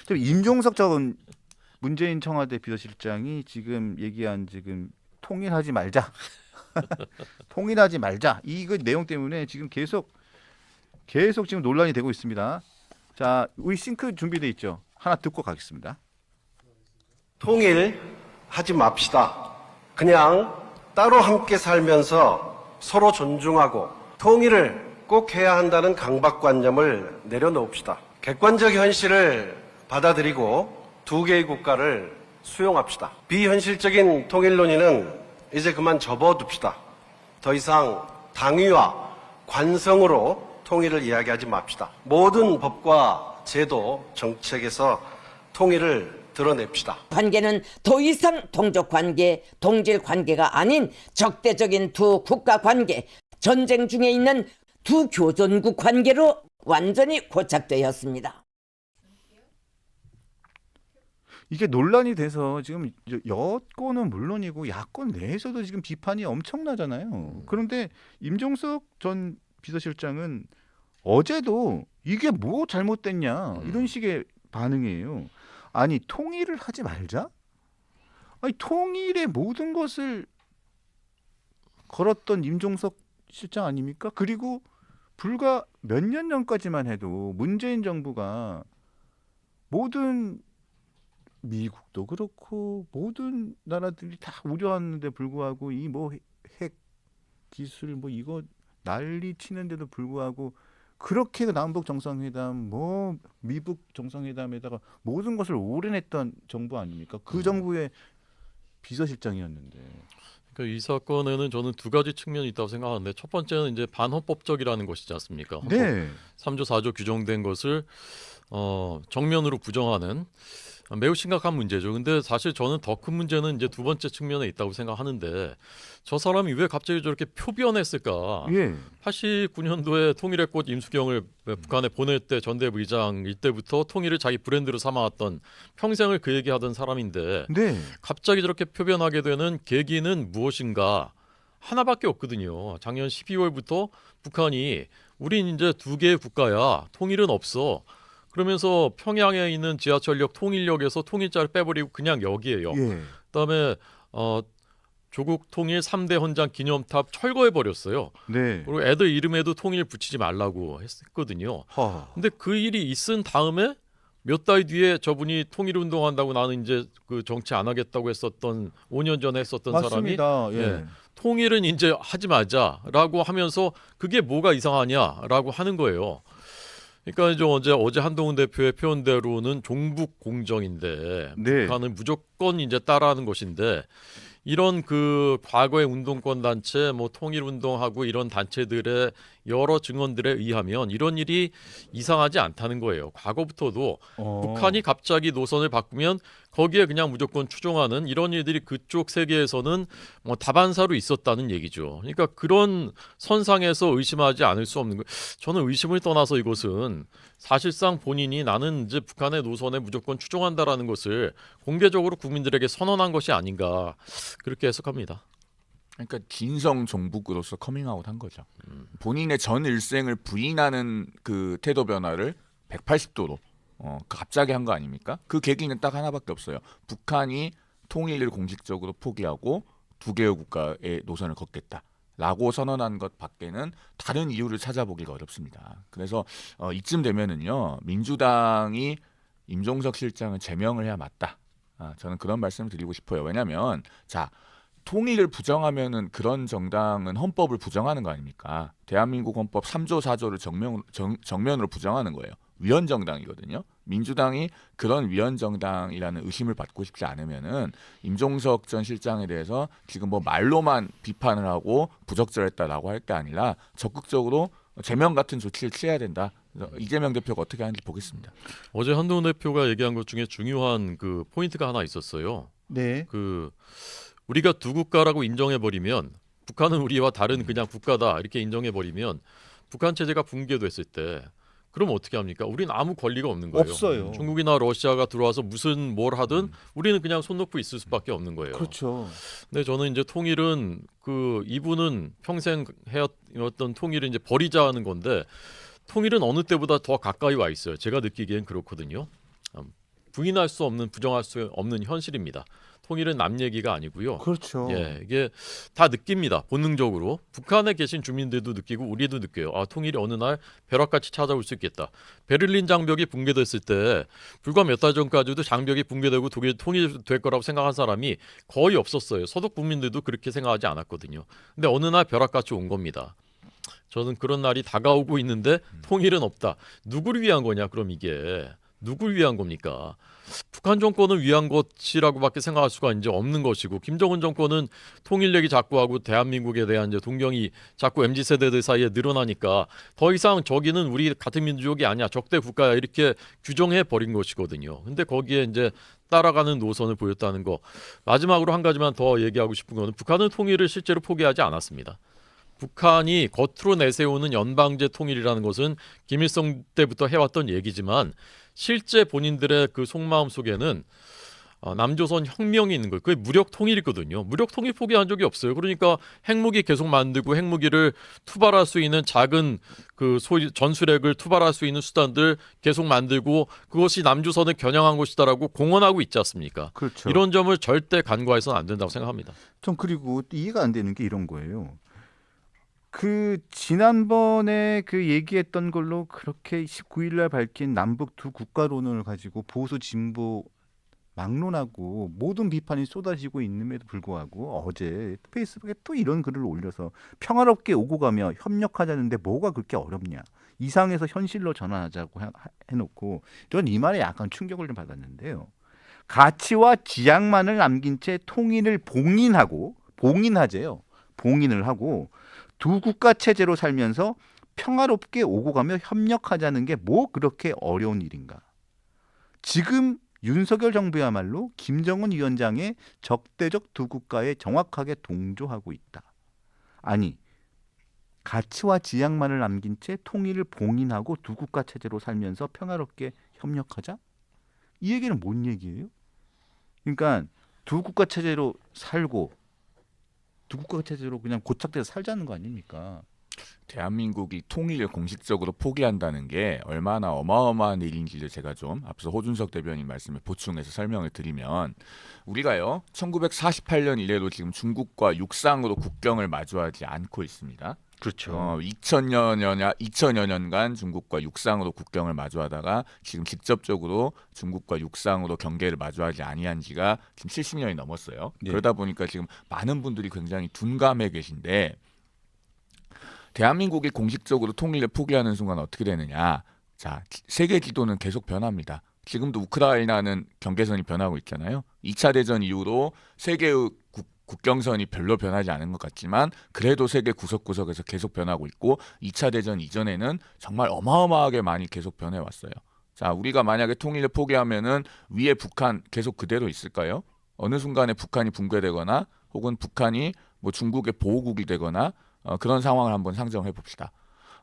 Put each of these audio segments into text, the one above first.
지금 임종석 전 문재인 청와대 비서실장이 지금 얘기한 지금 통일하지 말자, 통일하지 말자 이거 내용 때문에 지금 계속 지금 논란이 되고 있습니다. 자, 우리 싱크 준비돼 있죠? 하나 듣고 가겠습니다. 통일하지 맙시다. 그냥 따로 함께 살면서 서로 존중하고 통일을 꼭 해야 한다는 강박관념을 내려놓읍시다. 객관적 현실을 받아들이고 두 개의 국가를 수용합시다. 비현실적인 통일 논의는 이제 그만 접어둡시다. 더 이상 당위와 관성으로 통일을 이야기하지 맙시다. 모든 법과 제도, 정책에서 통일을 드러냅시다. 관계는 더 이상 동족 관계, 동질 관계가 아닌 적대적인 두 국가 관계, 전쟁 중에 있는 두 교전국 관계로 완전히 고착되었습니다. 이게 논란이 돼서 지금 여권은 물론이고 야권 내에서도 지금 비판이 엄청나잖아요. 그런데 임종석 전 비서실장은 어제도 이게 뭐 잘못됐냐 이런 식의 반응이에요. 아니 통일을 하지 말자? 아니 통일의 모든 것을 걸었던 임종석 실장 아닙니까? 그리고 불과 몇 년 전까지만 해도 문재인 정부가 모든 미국도 그렇고 모든 나라들이 다 우려하는데 불구하고 이 뭐 핵 기술 뭐 이거 난리 치는데도 불구하고 그렇게 남북 정상회담 뭐 미북 정상회담에다가 모든 것을 올인했던 정부 아닙니까? 그 정부의 비서실장이었는데. 그러니까 이 사건에는 저는 두 가지 측면이 있다고 생각하는데 첫 번째는 이제 반헌법적이라는 것이지 않습니까? 헌법 네. 3조 4조 규정된 것을 정면으로 부정하는 매우 심각한 문제죠. 근데 사실 저는 더 큰 문제는 이제 두 번째 측면에 있다고 생각하는데 저 사람이 왜 갑자기 저렇게 표변했을까? 예. 89년도에 통일의 꽃 임수경을 북한에 보낼 때 전대협 의장 이때부터 통일을 자기 브랜드로 삼아왔던 평생을 그 얘기하던 사람인데 네. 갑자기 저렇게 표변하게 되는 계기는 무엇인가? 하나밖에 없거든요. 작년 12월부터 북한이 우린 이제 두 개의 국가야. 통일은 없어. 그러면서 평양에 있는 지하철역 통일역에서 통일자를 빼버리고 그냥 여기에요. 예. 그다음에 조국 통일 3대 헌장 기념탑 철거해 버렸어요. 네. 그리고 애들 이름에도 통일 붙이지 말라고 했거든요. 하. 근데 그 일이 있은 다음에 몇 달 뒤에 저분이 통일 운동한다고 나는 이제 그 정치 안 하겠다고 했었던 5년 전에 했었던 사람이 맞습니다. 예. 예. 통일은 이제 하지 말자라고 하면서 그게 뭐가 이상하냐라고 하는 거예요. 그러니까 이제 어제 한동훈 대표의 표현대로는 종북 공정인데 네. 북한은 무조건 이제 따라하는 것인데 이런 그 과거의 운동권 단체 뭐 통일 운동하고 이런 단체들의 여러 증언들에 의하면 이런 일이 이상하지 않다는 거예요. 과거부터도 북한이 갑자기 노선을 바꾸면 거기에 그냥 무조건 추종하는 이런 일들이 그쪽 세계에서는 뭐 다반사로 있었다는 얘기죠. 그러니까 그런 선상에서 의심하지 않을 수 없는 거예요. 저는 의심을 떠나서 이것은 사실상 본인이 나는 이제 북한의 노선에 무조건 추종한다라는 것을 공개적으로 국민들에게 선언한 것이 아닌가 그렇게 해석합니다. 그러니까 진성 종북으로서 커밍아웃 한 거죠. 본인의 전 일생을 부인하는 그 태도 변화를 180도로 갑자기 한 거 아닙니까? 그 계기는 딱 하나밖에 없어요. 북한이 통일을 공식적으로 포기하고 두 개의 국가의 노선을 걷겠다라고 선언한 것 밖에는 다른 이유를 찾아보기가 어렵습니다. 그래서 이쯤 되면은요 민주당이 임종석 실장을 제명을 해야 맞다. 저는 그런 말씀을 드리고 싶어요. 왜냐하면 자 통일을 부정하면은 그런 정당은 헌법을 부정하는 거 아닙니까? 대한민국 헌법 3조 4조를 정면으로 부정하는 거예요. 위헌정당이거든요. 민주당이 그런 위헌정당이라는 의심을 받고 싶지 않으면은 임종석 전 실장에 대해서 지금 뭐 말로만 비판을 하고 부적절했다라고 할 게 아니라 적극적으로 제명 같은 조치를 취해야 된다. 이재명 대표가 어떻게 하는지 보겠습니다. 어제 한동훈 대표가 얘기한 것 중에 중요한 그 포인트가 하나 있었어요. 네. 그 우리가 두 국가라고 인정해버리면 북한은 우리와 다른 그냥 국가다 이렇게 인정해버리면 북한 체제가 붕괴됐을 때 그럼 어떻게 합니까? 우리는 아무 권리가 없는 거예요. 없어요. 중국이나 러시아가 들어와서 무슨 뭘 하든 우리는 그냥 손 놓고 있을 수밖에 없는 거예요. 그렇죠. 근데 저는 이제 통일은 그 이분은 평생 해왔던 통일을 이제 버리자는 건데 통일은 어느 때보다 더 가까이 와 있어요. 제가 느끼기엔 그렇거든요. 부인할 수 없는 부정할 수 없는 현실입니다. 통일은 남 얘기가 아니고요. 그렇죠. 예, 이게 다 느낍니다. 본능적으로 북한에 계신 주민들도 느끼고 우리도 느껴요. 아, 통일이 어느 날 벼락같이 찾아올 수 있겠다. 베를린 장벽이 붕괴됐을 때 불과 몇 달 전까지도 장벽이 붕괴되고 독일 통일될 거라고 생각한 사람이 거의 없었어요. 서독 국민들도 그렇게 생각하지 않았거든요. 근데 어느 날 벼락같이 온 겁니다. 저는 그런 날이 다가오고 있는데 통일은 없다. 누구를 위한 거냐? 그럼 이게 누구를 위한 겁니까? 북한 정권을 위한 것이라고밖에 생각할 수가 이제 없는 것이고, 김정은 정권은 통일 얘기 자꾸 하고 대한민국에 대한 이제 동경이 자꾸 MZ 세대들 사이에 늘어나니까 더 이상 저기는 우리 같은 민족이 아니야, 적대 국가야, 이렇게 규정해 버린 것이거든요. 근데 거기에 이제 따라가는 노선을 보였다는 거. 마지막으로 한 가지만 더 얘기하고 싶은 거는 북한은 통일을 실제로 포기하지 않았습니다. 북한이 겉으로 내세우는 연방제 통일이라는 것은 김일성 때부터 해왔던 얘기지만 실제 본인들의 그 속마음 속에는 남조선 혁명이 있는 거예요. 그게 무력 통일이거든요. 무력 통일 포기한 적이 없어요. 그러니까 핵무기 계속 만들고 핵무기를 투발할 수 있는 작은 그 소위 전술핵을 투발할 수 있는 수단들 계속 만들고 그것이 남조선을 겨냥한 것이다라고 공언하고 있지 않습니까? 그렇죠. 이런 점을 절대 간과해서는 안 된다고 생각합니다. 전 그리고 이해가 안 되는 게 이런 거예요. 그 지난번에 그 얘기했던 걸로 그렇게 19일 날 밝힌 남북 두 국가론을 가지고 보수 진보 막론하고 모든 비판이 쏟아지고 있음에도 불구하고 어제 페이스북에 또 이런 글을 올려서 평화롭게 오고 가며 협력하자는데 뭐가 그렇게 어렵냐, 이상에서 현실로 전환하자고 해놓고 저는 이 말에 약간 충격을 좀 받았는데요. 가치와 지향만을 남긴 채 통일을 봉인을 하고 두 국가 체제로 살면서 평화롭게 오고 가며 협력하자는 게 뭐 그렇게 어려운 일인가. 지금 윤석열 정부야말로 김정은 위원장의 적대적 두 국가에 정확하게 동조하고 있다. 아니, 가치와 지향만을 남긴 채 통일을 봉인하고 두 국가 체제로 살면서 평화롭게 협력하자? 이 얘기는 뭔 얘기예요? 그러니까 두 국가 체제로 살고 두 국가 체제로 그냥 고착돼서 살자는 거 아닙니까? 대한민국이 통일을 공식적으로 포기한다는 게 얼마나 어마어마한 일인지를 제가 좀 앞서 호준석 대변인 말씀에 보충해서 설명을 드리면, 우리가요 1948년 이래로 지금 중국과 육상으로 국경을 마주하지 않고 있습니다. 그렇죠. 2000여 년간 중국과 육상으로 국경을 마주하다가 지금 직접적으로 중국과 육상으로 경계를 마주하지 아니한 지가 지금 70년이 넘었어요. 네. 그러다 보니까 지금 많은 분들이 굉장히 둔감해 계신데, 대한민국이 공식적으로 통일을 포기하는 순간 어떻게 되느냐. 자, 세계 지도는 계속 변합니다. 지금도 우크라이나는 경계선이 변하고 있잖아요. 2차 대전 이후로 세계의 국경선이 별로 변하지 않은 것 같지만 그래도 세계 구석구석에서 계속 변하고 있고, 2차 대전 이전에는 정말 어마어마하게 많이 계속 변해왔어요. 자, 우리가 만약에 통일을 포기하면은 위에 북한 계속 그대로 있을까요? 어느 순간에 북한이 붕괴되거나 혹은 북한이 뭐 중국의 보호국이 되거나 그런 상황을 한번 상정해 봅시다.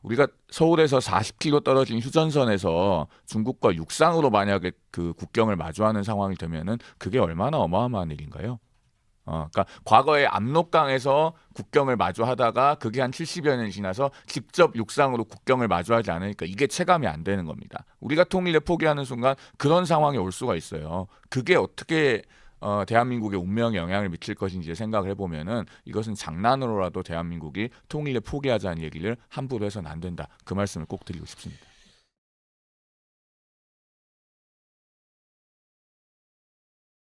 우리가 서울에서 40km 떨어진 휴전선에서 중국과 육상으로 만약에 그 국경을 마주하는 상황이 되면은 그게 얼마나 어마어마한 일인가요? 그러니까 과거에 압록강에서 국경을 마주하다가 그게 한 70여 년이 지나서 직접 육상으로 국경을 마주하지 않으니까 이게 체감이 안 되는 겁니다. 우리가 통일을 포기하는 순간 그런 상황이 올 수가 있어요. 그게 어떻게 대한민국의 운명에 영향을 미칠 것인지 생각을 해보면은 이것은 장난으로라도 대한민국이 통일을 포기하자는 얘기를 함부로 해서는 안 된다. 그 말씀을 꼭 드리고 싶습니다.